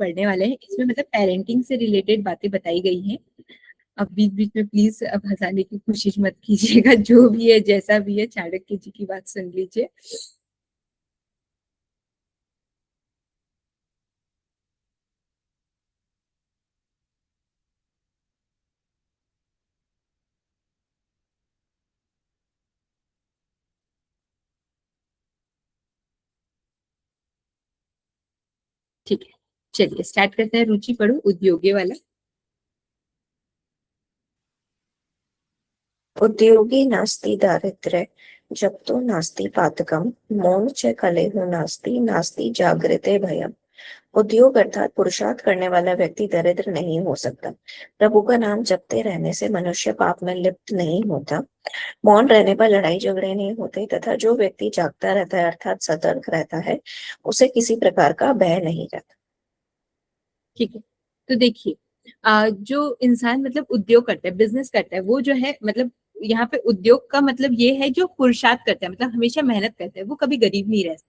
पढ़ने वाले हैं। इसमें मतलब पेरेंटिंग से रिलेटेड बातें बताई गई हैं। अब बीच बीच में प्लीज अब हंसाने की कोशिश मत कीजिएगा, जो भी है जैसा भी है चाणक्य जी की बात सुन लीजिए। ठीक है, चलिए स्टार्ट करते हैं। रुचि पढ़ो उद्योगे वाला। उद्योगी नास्ति दारिद्र्य जप्तो नास्ति पातकम मौन च कलेहु नास्ति नास्ति जागृते भयम। उद्योग अर्थात पुरुषार्थ करने वाला व्यक्ति दरिद्र नहीं हो सकता। प्रभु का नाम जपते रहने से मनुष्य पाप में लिप्त नहीं होता। मौन रहने पर लड़ाई झगड़े नहीं होते तथा जो व्यक्ति जागता रहता है अर्थात सतर्क रहता है उसे किसी प्रकार का भय नहीं रहता। ठीक है, तो देखिए जो इंसान मतलब उद्योग करता है, बिजनेस करता है, वो जो है मतलब यहाँ पे उद्योग का मतलब ये है जो पुरुषार्थ करता है, मतलब हमेशा मेहनत करता है, वो कभी गरीब नहीं रह सकता।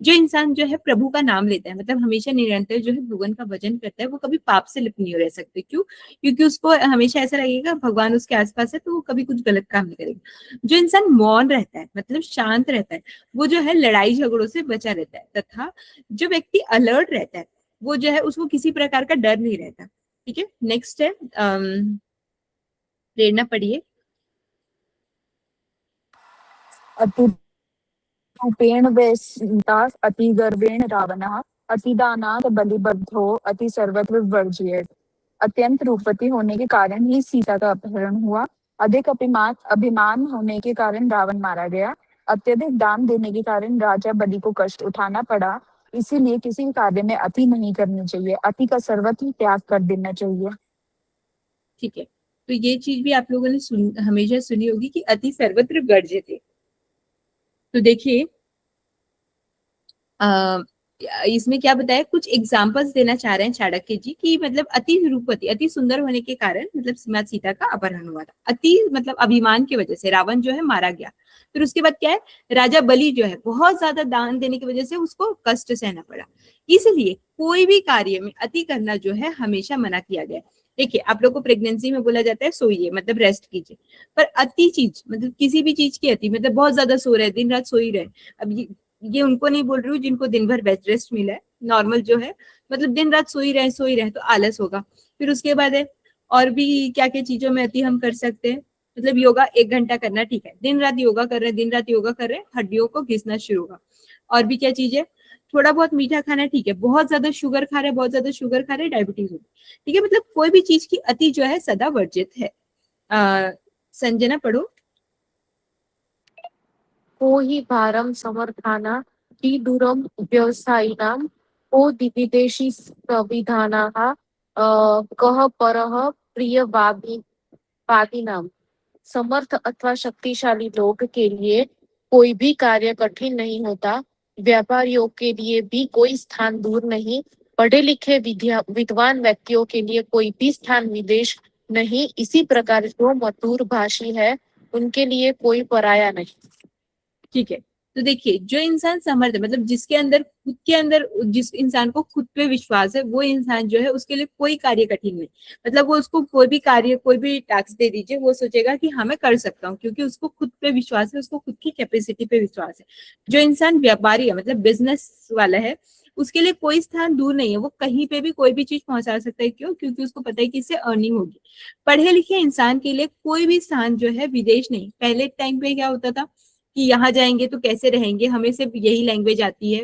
जो इंसान जो है प्रभु का नाम लेता है, मतलब हमेशा निरंतर जो है भगवान का भजन करता है, वो कभी पाप से लिप्त नहीं रह सकते। क्यों? क्योंकि उसको हमेशा ऐसा लगेगा भगवान उसके आसपास है, तो वो कभी कुछ गलत काम नहीं करेगा। जो इंसान मौन रहता है, मतलब शांत रहता है, वो जो है लड़ाई झगड़ों से बचा रहता है। तथा जो व्यक्ति अलर्ट रहता है, वो जो है उसको किसी प्रकार का डर नहीं रहता। ठीक है, नेक्स्ट है प्रेरणा पढ़िए। अतिरूपेण वे सीता अति गर्वेण रावणः अतिदानात् बलिबद्धो अति सर्वत्र वर्जयेत्। अत्यंत रूपवती होने के कारण ही सीता का अपहरण हुआ। अधिक अभिमान अभिमान होने के कारण रावण मारा गया। अत्यधिक दान देने के कारण राजा बलि को कष्ट उठाना पड़ा। इसीलिए किसी भी कार्य में अति नहीं करनी चाहिए। अति का सर्वत्र त्याग कर देना चाहिए। ठीक है, तो ये चीज भी आप लोगों ने हमेशा सुनी होगी कि अति सर्वत्र वर्ज्यते। तो देखिए अ, इसमें क्या बताया, कुछ एग्जांपल्स देना चाह रहे हैं चाणक्य जी की, मतलब अति रूपवती, अति सुंदर होने के कारण मतलब माता सीता का अपहरण हुआ था। अति मतलब अभिमान की वजह से रावण जो है मारा गया। फिर उसके बाद क्या है, राजा बलि जो है बहुत ज्यादा दान देने की वजह से उसको कष्ट सहना पड़ा। इसलिए कोई भी कार्य में अति करना जो है हमेशा मना किया गया। देखिए आप लोग को प्रेगनेंसी में बोला जाता है सोइए, मतलब रेस्ट कीजिए। पर अति चीज मतलब किसी भी चीज की अति मतलब बहुत ज्यादा सो रहे, दिन रात सो ही रहे। अब ये उनको नहीं बोल रही हूँ जिनको दिन भर बेड रेस्ट मिला है, नॉर्मल जो है मतलब दिन रात सो ही रहे तो आलस होगा। फिर उसके बाद है और भी क्या क्या चीजों में अति हम कर सकते हैं। मतलब योगा 1 घंटा करना, ठीक है, दिन रात योगा कर रहे हैं, दिन रात योगा कर रहे हैं, हड्डियों को घिसना शुरू होगा। और भी क्या चीज है, थोड़ा बहुत मीठा खाना, ठीक है, बहुत ज्यादा शुगर खा रहे, बहुत ज्यादा शुगर खा रहे, डायबिटीज होगी। ठीक है, मतलब कोई भी चीज की अति जो है सदा वर्जित है। संजना पढ़ो। को हि भारम समर्थाना हि दूरम व्यवसायिनां को विदेशी संविधानाः कः परः प्रियवादिनां। समर्थ अथवा शक्तिशाली लोग के लिए कोई भी कार्य कठिन नहीं होता। व्यापारियों के लिए भी कोई स्थान दूर नहीं। पढ़े लिखे विद्वान व्यक्तियों के लिए कोई भी स्थान विदेश नहीं। इसी प्रकार जो मधुर भाषी है उनके लिए कोई पराया नहीं। ठीक है, तो देखिए जो इंसान समर्थ है, मतलब जिसके अंदर खुद के अंदर जिस इंसान को खुद पे विश्वास है, वो इंसान जो है उसके लिए कोई कार्य कठिन नहीं। मतलब वो उसको कोई भी कार्य, कोई भी टास्क दे दीजिए, वो सोचेगा कि हाँ मैं कर सकता हूँ, क्योंकि उसको खुद पे विश्वास है, उसको खुद की कैपेसिटी पे विश्वास है। जो इंसान व्यापारी है, मतलब बिजनेस वाला है, उसके लिए कोई स्थान दूर नहीं है, वो कहीं पे भी कोई भी चीज पहुंचा सकता है। क्यों? क्योंकि उसको पता है कि इससे अर्निंग होगी। पढ़े लिखे इंसान के लिए कोई भी स्थान जो है विदेश नहीं। पहले टाइम पे क्या होता था कि यहाँ जाएंगे तो कैसे रहेंगे, हमें सिर्फ यही लैंग्वेज आती है।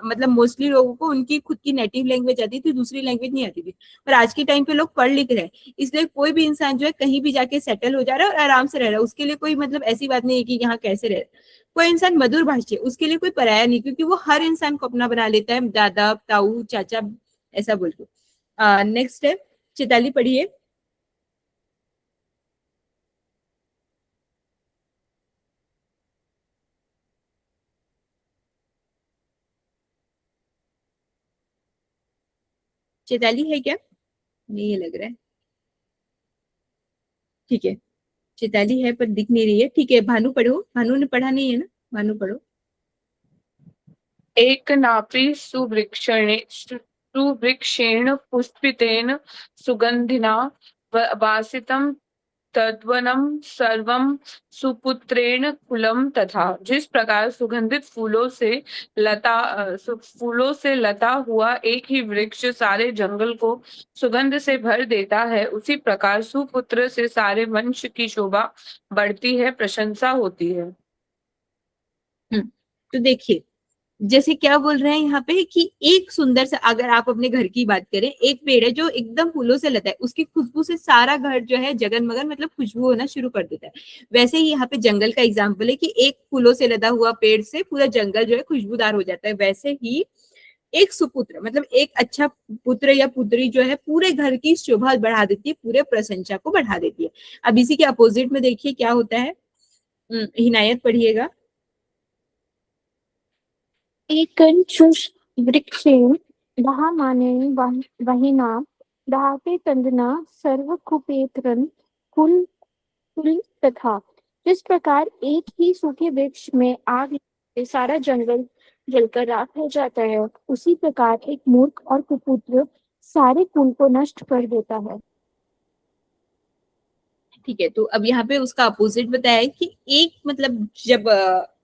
मतलब मोस्टली लोगों को उनकी खुद की नेटिव लैंग्वेज आती थी, दूसरी लैंग्वेज नहीं आती थी। पर आज के टाइम पे लोग पढ़ लिख रहे हैं, इसलिए कोई भी इंसान जो है कहीं भी जाके सेटल हो जा रहा है और आराम से रह रहा है। उसके लिए कोई मतलब ऐसी बात नहीं है कि यहाँ कैसे रह रहा है। कोई इंसान मधुर भाषी है, उसके लिए कोई पराया नहीं, क्योंकि वो हर इंसान को अपना बना लेता है, दादा ताऊ चाचा ऐसा बोल के। नेक्स्ट है चिताली पढ़िए। चैताली है क्या? नहीं, ये लग रहा है। ठीक है, चैताली है पर दिख नहीं रही है। ठीक है, भानु पढ़ो। भानु ने पढ़ा नहीं है ना? भानु पढ़ो। एक नापी सुवृक्षणे वृक्षेण पुष्पितेन सुगंधिना वासितम तद्वनम सर्वम सुपुत्रेण कुलम तथा। जिस प्रकार सुगंधित फूलों से लता हुआ एक ही वृक्ष सारे जंगल को सुगंध से भर देता है, उसी प्रकार सुपुत्र से सारे वंश की शोभा बढ़ती है, प्रशंसा होती है। तो देखिए जैसे क्या बोल रहे हैं यहाँ पे कि एक सुंदर सा, अगर आप अपने घर की बात करें, एक पेड़ है जो एकदम फूलों से लदा है, उसकी खुशबू से सारा घर जो है जगनमगन, मतलब खुशबू होना शुरू कर देता है। वैसे ही यहाँ पे जंगल का एग्जाम्पल है कि एक फूलों से लदा हुआ पेड़ से पूरा जंगल जो है खुशबूदार हो जाता है। वैसे ही एक सुपुत्र मतलब एक अच्छा पुत्र या पुत्री जो है पूरे घर की शोभा बढ़ा देती है, पूरे प्रशंसा को बढ़ा देती है। अब इसी के अपोजिट में देखिए क्या होता है। हिनायत पढ़िएगा। एकंचुष वृक्षेण दहामाने वहिना दहाते तंदना सर्वकुपेत्रन कुल कुल तथा। जिस प्रकार एक ही सूखे वृक्ष में आग लगने से सारा जंगल जलकर राख हो जाता है, उसी प्रकार एक मूर्ख और कुपुत्र सारे कुल को नष्ट कर देता है। ठीक है, तो अब यहाँ पे उसका अपोजिट बताया है कि एक मतलब जब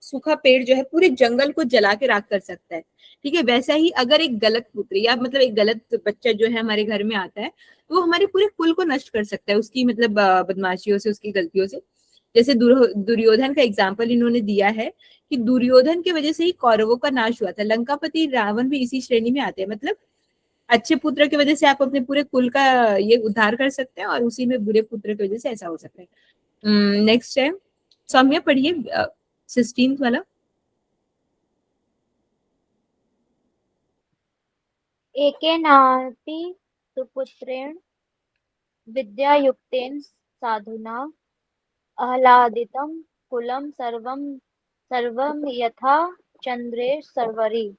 सूखा पेड़ जो है पूरे जंगल को जला के राख कर सकता है। ठीक है, वैसा ही अगर एक गलत पुत्र या मतलब एक गलत बच्चा जो है हमारे घर में आता है, तो वो हमारे पूरे कुल को नष्ट कर सकता है उसकी मतलब बदमाशियों से, उसकी गलतियों से। जैसे दुर्योधन का एग्जाम्पल इन्होंने दिया है कि दुर्योधन की वजह से ही कौरवों का नाश हुआ था। लंकापति रावण भी इसी श्रेणी में आते हैं। मतलब अच्छे पुत्र की वजह से आप अपने पूरे कुल का ये उद्धार कर सकते हैं, और उसी में बुरे पुत्र की वजह से ऐसा हो सकता है। नेक्स्ट है सौम्या, पढ़िए 16th वाला। एकेनापि सुपुत्रेण विद्यायुक्तेन साधुना आह्लादितं कुलं सर्वं यथा चंद्रे सर्वरि।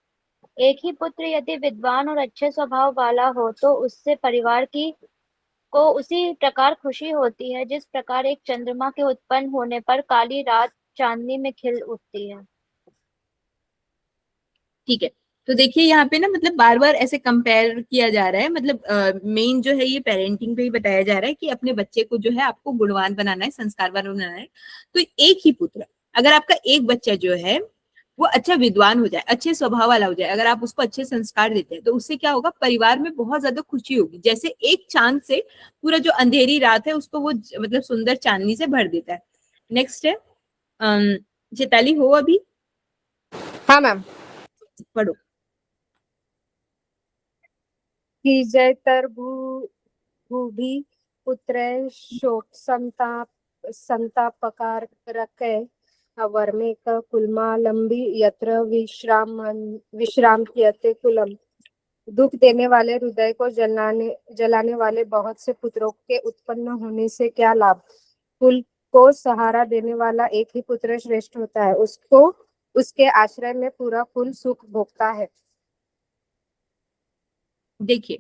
एक ही पुत्र यदि विद्वान और अच्छे स्वभाव वाला हो तो उससे परिवार की को उसी प्रकार खुशी होती है जिस प्रकार एक चंद्रमा के उत्पन्न होने पर काली रात चांदनी में खिल उठती है। ठीक है, तो देखिए यहाँ पे ना मतलब बार बार ऐसे कंपेयर किया जा रहा है। मतलब मेन जो है ये पेरेंटिंग पे ही बताया जा रहा है कि अपने बच्चे को जो है आपको गुणवान बनाना है, संस्कारवान बनाना है। तो एक ही पुत्र, अगर आपका एक बच्चा जो है वो अच्छा विद्वान हो जाए, अच्छे स्वभाव वाला हो जाए, अगर आप उसको अच्छे संस्कार देते हैं, तो उससे क्या होगा, परिवार में बहुत ज्यादा खुशी होगी। जैसे एक चांद से पूरा जो अंधेरी रात है उसको वो मतलब सुंदर चांदनी से भर देता है। नेक्स्ट है चैताली, हो अभी? हाँ मैम। पढ़ो। भूभि पुत्र शोक संतापकारक वर्मेक कुलमालंबी यत्र विश्राम्यते कुलम। दुख देने वाले हृदय को जलाने वाले बहुत से पुत्रों के उत्पन्न होने से क्या लाभ। कुल को सहारा देने वाला एक ही पुत्र श्रेष्ठ होता है, उसको उसके आश्रय में पूरा कुल सुख भोगता है। देखिए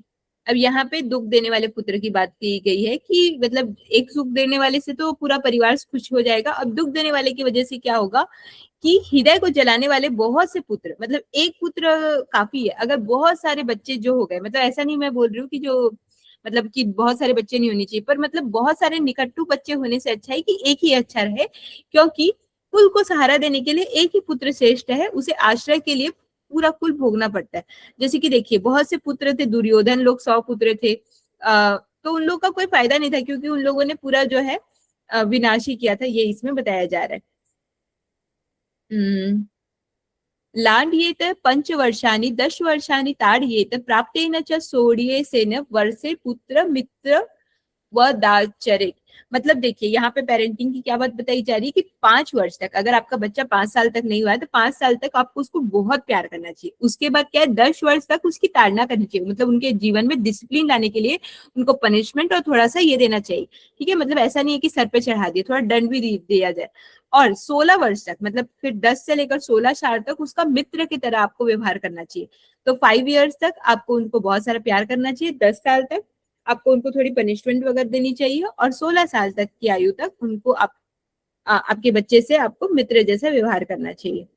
अब यहाँ पे दुख देने वाले पुत्र की बात की गई है कि मतलब एक सुख देने वाले से तो पूरा परिवार खुश हो जाएगा। अब दुख देने वाले की वजह से क्या होगा कि हृदय को जलाने वाले बहुत से पुत्र, मतलब एक पुत्र काफी है। अगर बहुत सारे बच्चे जो हो गए, मतलब ऐसा नहीं मैं बोल रही हूँ कि जो मतलब कि बहुत सारे बच्चे नहीं होने चाहिए, पर मतलब बहुत सारे निकट्टू बच्चे होने से अच्छा है कि एक ही अच्छा रहे, क्योंकि कुल को सहारा देने के लिए एक ही पुत्र श्रेष्ठ है। उसे आश्रय के लिए पूरा कुल भोगना पड़ता है। जैसे कि देखिए बहुत से पुत्र थे, दुर्योधन लोग 100 पुत्र थे, तो उन लोगों का कोई फायदा नहीं था क्योंकि उन लोगों ने पूरा जो है विनाशी किया था, ये इसमें बताया जा रहा है। लांडयेत 5 वर्षाणि 10 वर्षाणि ताडयेत प्राप्तेन च सोढ्येसेन वर्षे पुत्र मित्र व दाचरित। मतलब देखिए यहाँ पे पेरेंटिंग की क्या बात बताई जा रही है कि 5 वर्ष तक, अगर आपका बच्चा 5 साल तक नहीं हुआ है तो 5 साल तक आपको उसको बहुत प्यार करना चाहिए। उसके बाद क्या है, 10 वर्ष तक उसकी ताड़ना करनी चाहिए, मतलब उनके जीवन में डिसिप्लिन लाने के लिए उनको पनिशमेंट और थोड़ा सा ये देना चाहिए। ठीक है, मतलब ऐसा नहीं है कि सर पे चढ़ा दिए, थोड़ा दंड भी दिया जाए। और 16 वर्ष तक, मतलब फिर 10 से लेकर 16 साल तक उसका मित्र की तरह आपको व्यवहार करना चाहिए। तो 5 ईयर्स तक आपको उनको बहुत सारा प्यार करना चाहिए, 10 साल तक आपको उनको थोड़ी पनिशमेंट वगैरह देनी चाहिए, और 16 साल तक की आयु तक उनको आपके बच्चे से आपको मित्र जैसा व्यवहार करना चाहिए।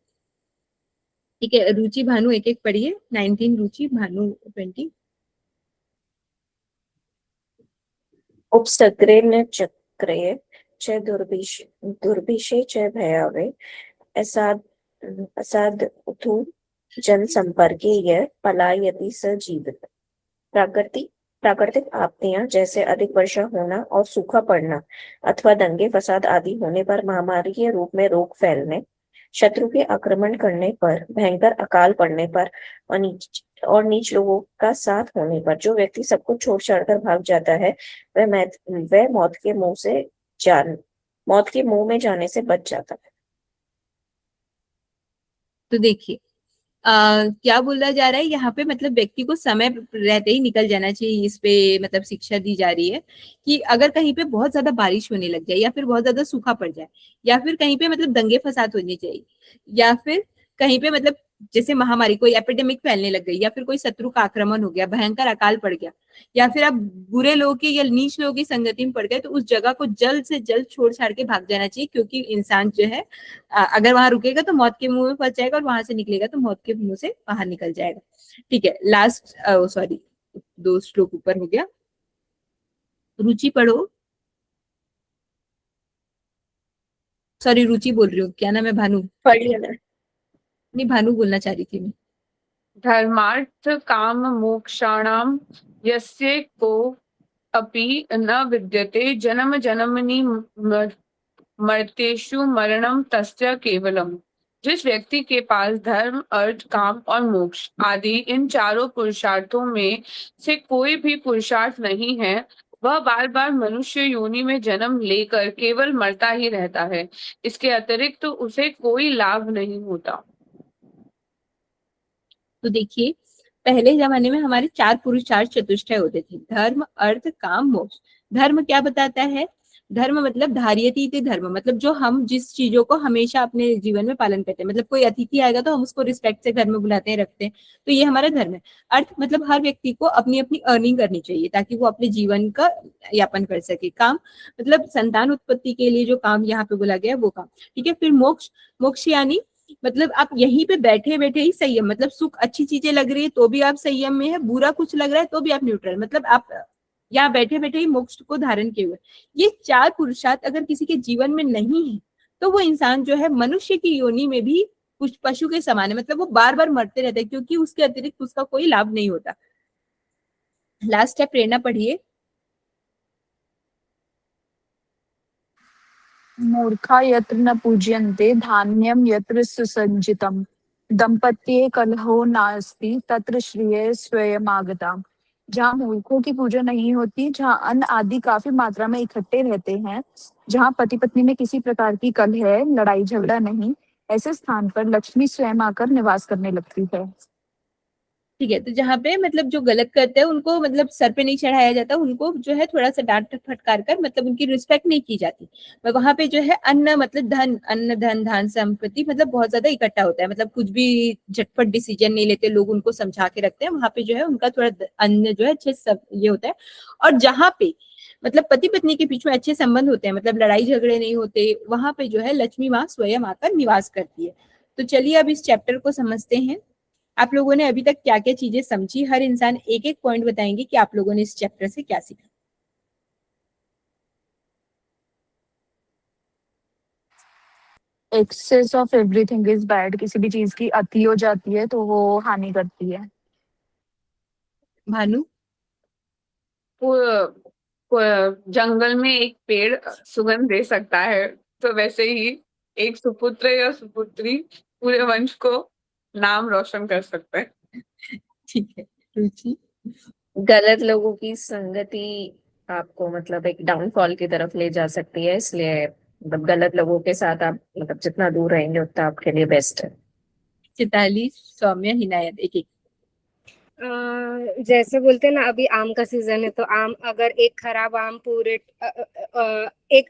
ठीक है, रुचि भानु एक एक पढ़िए। 19 रुचि भानु 20। उपसर्गे न चक्रे च दुर्भिषे च भयावे असाद उथु जन संपर्के यह पलायति स जीवित। प्राकृतिक आपत्तियां जैसे अधिक वर्षा होना और सूखा पड़ना अथवा दंगे फसाद आदि होने पर, महामारी के रूप में रोग फैलने, शत्रु के आक्रमण करने पर, भयंकर अकाल पड़ने पर और नीच लोगों का साथ होने पर जो व्यक्ति सब कुछ छोड़ छाड़कर भाग जाता है, वह मौत के मुंह में जाने से बच जाता है। तो देखिए क्या बोला जा रहा है यहाँ पे, मतलब व्यक्ति को समय रहते ही निकल जाना चाहिए, इस पे मतलब शिक्षा दी जा रही है कि अगर कहीं पे बहुत ज्यादा बारिश होने लग जाए या फिर बहुत ज्यादा सूखा पड़ जाए या फिर कहीं पे मतलब दंगे फसाद होने चाहिए या फिर कहीं पे मतलब जैसे महामारी कोई एपिडेमिक फैलने लग गई या फिर कोई शत्रु का आक्रमण हो गया, भयंकर अकाल पड़ गया या फिर आप बुरे लोगों की या नीच लोगों की संगति में पड़ गए, तो उस जगह को जल्द से जल्द छोड़ छाड़ के भाग जाना चाहिए, क्योंकि इंसान जो है अगर वहां रुकेगा तो मौत के मुंह में फंस जाएगा और वहां से निकलेगा तो मौत के मुंह से बाहर निकल जाएगा। ठीक है, लास्ट सॉरी 2 श्लोक ऊपर हो गया। रुचि पढ़ो। सॉरी रुचि बोल रही हूँ, क्या नाम है? भानु। पढ़िए ना। नहीं, भानु बोलना चाह रही थी मैं। धर्मार्थ काम मोक्षाणाम यस्य को अपि न विद्यते जन्म जन्मनि मर्त्येषु मरणम तस्य केवलम। जिस व्यक्ति के पास धर्म, अर्थ, काम और मोक्ष आदि इन चारों पुरुषार्थों में से कोई भी पुरुषार्थ नहीं है, वह बार बार मनुष्य योनि में जन्म लेकर केवल मरता ही रहता है। इसके अतिरिक्त तो उसे कोई लाभ नहीं होता। तो देखिए, पहले जमाने में हमारे 4 पुरुषार्थ चतुष्टय होते थे, धर्म, अर्थ, काम, मोक्ष। धर्म क्या बताता है? धर्म मतलब धार्यति इति धर्म, मतलब जो हम जिस चीजों को हमेशा अपने जीवन में पालन करते हैं, मतलब कोई अतिथि आएगा तो हम उसको रिस्पेक्ट से घर में बुलाते हैं, रखते हैं, तो ये हमारा धर्म है। अर्थ मतलब हर व्यक्ति को अपनी अपनी अर्निंग करनी चाहिए ताकि वो अपने जीवन का यापन कर सके। काम मतलब संतान उत्पत्ति के लिए जो काम यहाँ पे बोला गया है वो काम। ठीक है, फिर मोक्ष। मोक्ष यानी मतलब आप यहीं पे बैठे बैठे ही संयम, मतलब सुख अच्छी चीजें लग रही है तो भी आप संयम में है, बुरा कुछ लग रहा है तो भी आप न्यूट्रल, मतलब आप यहाँ बैठे बैठे ही मोक्ष को धारण किए हुए। ये 4 पुरुषार्थ अगर किसी के जीवन में नहीं है तो वो इंसान जो है मनुष्य की योनि में भी कुछ पशु के समान है, मतलब वो बार बार मरते रहते हैं क्योंकि उसके अतिरिक्त उसका कोई लाभ नहीं होता। लास्ट है, प्रेरणा पढ़िए। मूर्खा यत्र न पूज्यन्ते धान्यम यत्र सुसज्जितम दंपत्ये कलहो नास्ति तत्र श्रिये स्वयमागता। जहाँ मूर्खों की पूजा नहीं होती, जहाँ अन्न आदि काफी मात्रा में इकट्ठे रहते हैं, जहाँ पति पत्नी में किसी प्रकार की कलह लड़ाई झगड़ा नहीं, ऐसे स्थान पर लक्ष्मी स्वयं आकर निवास करने लगती है। ठीक है, तो जहाँ पे मतलब जो गलत करते हैं उनको मतलब सर पे नहीं चढ़ाया जाता, उनको जो है थोड़ा सा डांट फटकार कर मतलब उनकी रिस्पेक्ट नहीं की जाती। वहां पे जो है अन्न मतलब धन, अन्न धन धान संपत्ति मतलब बहुत ज्यादा इकट्ठा होता है, मतलब कुछ भी झटपट डिसीजन नहीं लेते लोग, उनको समझा के रखते हैं। वहां पे जो है उनका थोड़ा अन्न जो है अच्छे सब ये होता है। और जहाँ पे मतलब पति पत्नी के बीच में अच्छे संबंध होते हैं, मतलब लड़ाई झगड़े नहीं होते, वहां पे जो है लक्ष्मी माँ स्वयं आकर निवास करती है। तो चलिए अब इस चैप्टर को समझते हैं। आप लोगों ने अभी तक क्या क्या चीजें समझी, हर इंसान एक एक पॉइंट बताएंगे कि आप लोगों ने इस चैप्टर से क्या सीखा। Excess of everything is bad. किसी भी चीज की अति हो जाती है तो वो हानि करती है। भानु। जंगल में एक पेड़ सुगंध दे सकता है, तो वैसे ही एक सुपुत्र या सुपुत्री पूरे वंश को नाम रोशन कर सकते हैं। ठीक है, रुचि। गलत लोगों की संगति आपको मतलब एक डाउनफॉल की तरफ ले जा सकती है, इसलिए मतलब गलत लोगों के साथ आप मतलब जितना दूर रहेंगे उतना आपके लिए बेस्ट है। चिताली, सौम्य, हिनायत, एक एक। जैसे बोलते हैं ना, अभी आम का सीजन है तो आम, अगर एक खराब आम पूरे एक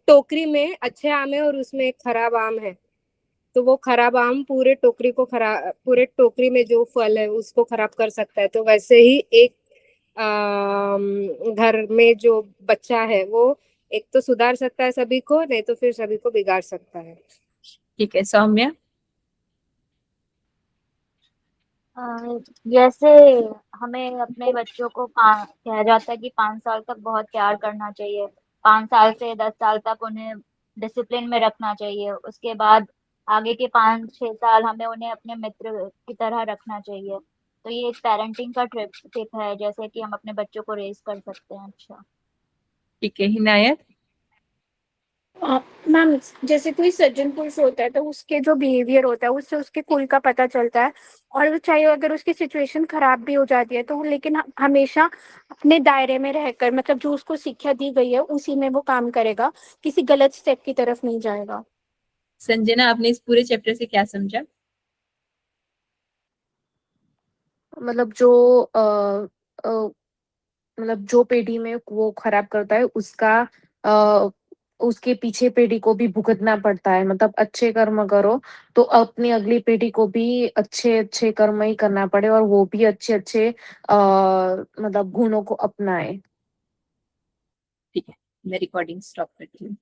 टोकरी में अच्छे आम है और उसमें एक खराब आम है, तो वो खराब आम पूरे टोकरी को खराब, पूरे टोकरी में जो फल है उसको खराब कर सकता है। तो वैसे ही एक घर में जो बच्चा है वो एक तो सुधार सकता है सभी को, नहीं तो फिर सभी को बिगाड़ सकता है। ठीक है, सौम्य। जैसे हमें अपने बच्चों को कहा जाता है कि 5 साल तक बहुत प्यार करना चाहिए, 5 साल से 10 साल तक उन्हें डिसिप्लिन में रखना चाहिए, उसके बाद आगे के 5-6 साल हमें उन्हें अपने मित्र की तरह रखना चाहिए। तो ये एक पेरेंटिंग का टिप है, जैसे कि हम अपने बच्चों को रेज कर सकते हैं। अच्छा, ठीक है हिनायत। मैम, जैसे कोई सज्जन पुरुष होता है तो उसके जो बिहेवियर होता है उससे उसके कुल का पता चलता है। और वो चाहे अगर उसकी सिचुएशन खराब भी हो जाती है तो वो लेकिन हमेशा अपने दायरे में रहकर, मतलब जो उसको शिक्षा दी गई है उसी में वो काम करेगा, किसी गलत स्टेप की तरफ नहीं जाएगा। संजना, आपने इस पूरे चैप्टर से क्या समझा? मतलब जो अ, मतलब जो पीढ़ी में वो खराब करता है उसका अ, उसके पीछे पीढ़ी को भी भुगतना पड़ता है। मतलब अच्छे कर्म करो तो अपनी अगली पीढ़ी को भी अच्छे अच्छे कर्म ही करना पड़े और वो भी अच्छे अच्छे मतलब गुणों को अपनाए। ठीक है, मैं रिकॉर्डिंग स्टॉप करती हूँ।